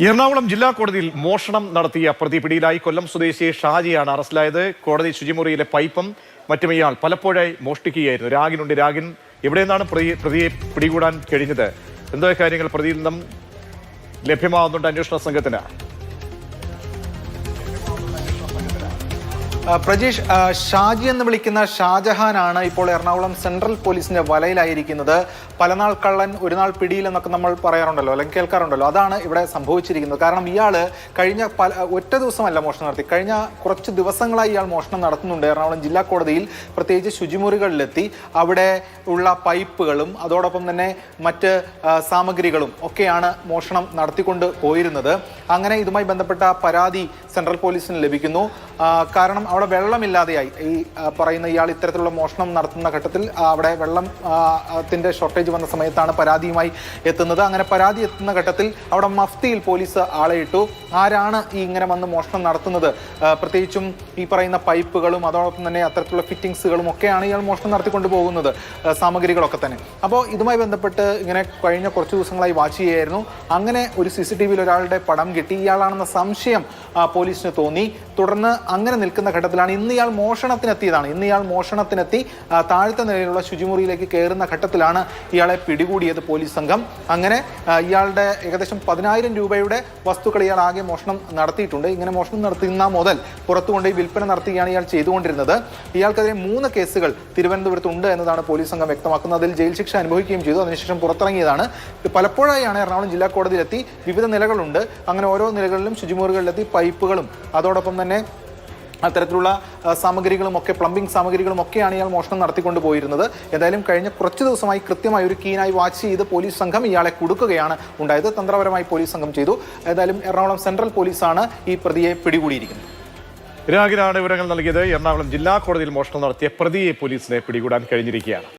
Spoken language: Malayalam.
എറണാകുളം ജില്ലാ കോടതിയിൽ മോഷണം നടത്തിയ പ്രതി പിടിയിലായി. കൊല്ലം സ്വദേശി ഷാജിയാണ് അറസ്റ്റിലായത്. കോടതി ശുചിമുറിയിലെ പൈപ്പും മറ്റും ഇയാൾ പലപ്പോഴായി മോഷ്ടിക്കുകയായിരുന്നു. രാഗിൻ എവിടെ നിന്നാണ് പ്രതിയെ പിടികൂടാൻ കഴിഞ്ഞത്? എന്തോ കാര്യങ്ങൾ പ്രതിയിൽ നിന്നും ലഭ്യമാകുന്നുണ്ട് അന്വേഷണ സംഘത്തിന്. പ്രജീഷ്, ഷാജി എന്ന് വിളിക്കുന്ന ഷാജഹാനാണ് ഇപ്പോൾ എറണാകുളം സെൻട്രൽ പോലീസിന്റെ വലയിലായിരിക്കുന്നത്. പലനാൾ കള്ളൻ ഒരു നാൾ പിടിയിൽ എന്നൊക്കെ നമ്മൾ പറയാറുണ്ടല്ലോ, അല്ലെങ്കിൽ കേൾക്കാറുണ്ടല്ലോ. അതാണ് ഇവിടെ സംഭവിച്ചിരിക്കുന്നത്. കാരണം ഇയാള് കഴിഞ്ഞ ഒറ്റ ദിവസമല്ല മോഷണം നടത്തി, കഴിഞ്ഞ കുറച്ച് ദിവസങ്ങളായി ഇയാൾ മോഷണം നടത്തുന്നുണ്ട്. എറണാകുളം ജില്ലാ കോടതിയിൽ പ്രത്യേകിച്ച് ശുചിമുറികളിലെത്തി അവിടെ ഉള്ള പൈപ്പുകളും അതോടൊപ്പം തന്നെ മറ്റ് സാമഗ്രികളും ഒക്കെയാണ് മോഷണം നടത്തിക്കൊണ്ട് പോയിരുന്നത്. അങ്ങനെ ഇതുമായി ബന്ധപ്പെട്ട പരാതി സെൻട്രൽ പോലീസിന് ലഭിക്കുന്നു. കാരണം അവിടെ വെള്ളമില്ലാതെയായി ഈ പറയുന്ന ഇയാൾ ഇത്തരത്തിലുള്ള മോഷണം നടത്തുന്ന ഘട്ടത്തിൽ അവിടെ വെള്ളത്തിന്റെ ഷോർട്ടേജ് വന്ന സമയത്താണ് പരാതിയുമായി എത്തുന്നത്. അങ്ങനെ പരാതി എത്തുന്ന ഘട്ടത്തിൽ അവിടെ മഫ്തിയിൽ പോലീസ് ആളെ ഇട്ടു. ആരാണ് ഈ ഇങ്ങനെ വന്ന് മോഷണം നടത്തുന്നത്, പ്രത്യേകിച്ചും ഈ പറയുന്ന പൈപ്പുകളും അതോടൊപ്പം തന്നെ അത്തരത്തിലുള്ള ഫിറ്റിംഗ്സുകളും ഒക്കെയാണ് ഇയാൾ മോഷണം നടത്തിക്കൊണ്ട് പോകുന്നത്, സാമഗ്രികളൊക്കെ തന്നെ. അപ്പോൾ ഇതുമായി ബന്ധപ്പെട്ട് ഇങ്ങനെ കഴിഞ്ഞ കുറച്ച് ദിവസങ്ങളായി വാച്ച് ചെയ്യുകയായിരുന്നു. അങ്ങനെ ഒരു CCTVയിൽ ഒരാളുടെ പടം കിട്ടി. ഇയാളാണെന്ന സംശയം പോലീസിന് തോന്നി. തുടർന്ന് അങ്ങനെ നിൽക്കുന്ന ഘട്ടത്തിലാണ് ഇന്ന് ഇയാൾ മോഷണത്തിനെത്തി താഴത്തെ നിലയിലുള്ള ശുചിമുറിയിലേക്ക് കയറുന്ന ഘട്ടത്തിലാണ് ഇയാളെ പിടികൂടിയത് പോലീസ് സംഘം. അങ്ങനെ ഇയാളുടെ ഏകദേശം 10,000 രൂപയുടെ വസ്തുക്കൾ ഇയാൾ ആകെ മോഷണം നടത്തിയിട്ടുണ്ട്. ഇങ്ങനെ മോഷണം നടത്തുന്ന മുതൽ പുറത്തുകൊണ്ടുപോയി വിൽപ്പന നടത്തുകയാണ് ഇയാൾ ചെയ്തുകൊണ്ടിരുന്നത്. ഇയാൾക്കെതിരെ 3 കേസുകൾ തിരുവനന്തപുരത്ത് ഉണ്ട് എന്നതാണ് പോലീസ് സംഘം വ്യക്തമാക്കുന്നത്. അതിൽ ജയിൽ ശിക്ഷ അനുഭവിക്കുകയും ചെയ്തു. അതിനുശേഷം പുറത്തിറങ്ങിയതാണ്. പലപ്പോഴായാണ് എറണാകുളം ജില്ലാ കോടതിയിലെത്തി. വിവിധ നിലകളുണ്ട്. അങ്ങനെ ഓരോ നിലകളിലും ശുചിമുറികളിലെത്തി പൈപ്പുകളും അതോടൊപ്പം തന്നെ അത്തരത്തിലുള്ള സാമഗ്രികളും ഒക്കെ, പ്ലംബിംഗ് സാമഗ്രികളും ഒക്കെയാണ് ഇയാൾ മോഷണം നടത്തിക്കൊണ്ട് പോയിരുന്നത്. ഏതായാലും കഴിഞ്ഞ കുറച്ച് ദിവസമായി കൃത്യമായി ഒരു കീനായി വാച്ച് ചെയ്ത് പോലീസ് സംഘം ഇയാളെ കുടുക്കുകയാണ് ഉണ്ടായത്. തന്ത്രപരമായി പോലീസ് സംഘം ചെയ്തു. ഏതായാലും എറണാകുളം സെൻട്രൽ പോലീസാണ് ഈ പ്രതിയെ പിടികൂടിയിരിക്കുന്നത്. രാഗിനാണ് വിവരങ്ങൾ നൽകിയത്. എറണാകുളം ജില്ലാ കോടതിയിൽ മോഷണം നടത്തിയ പ്രതിയെ പോലീസിനെ പിടികൂടാൻ കഴിഞ്ഞിരിക്കുകയാണ്.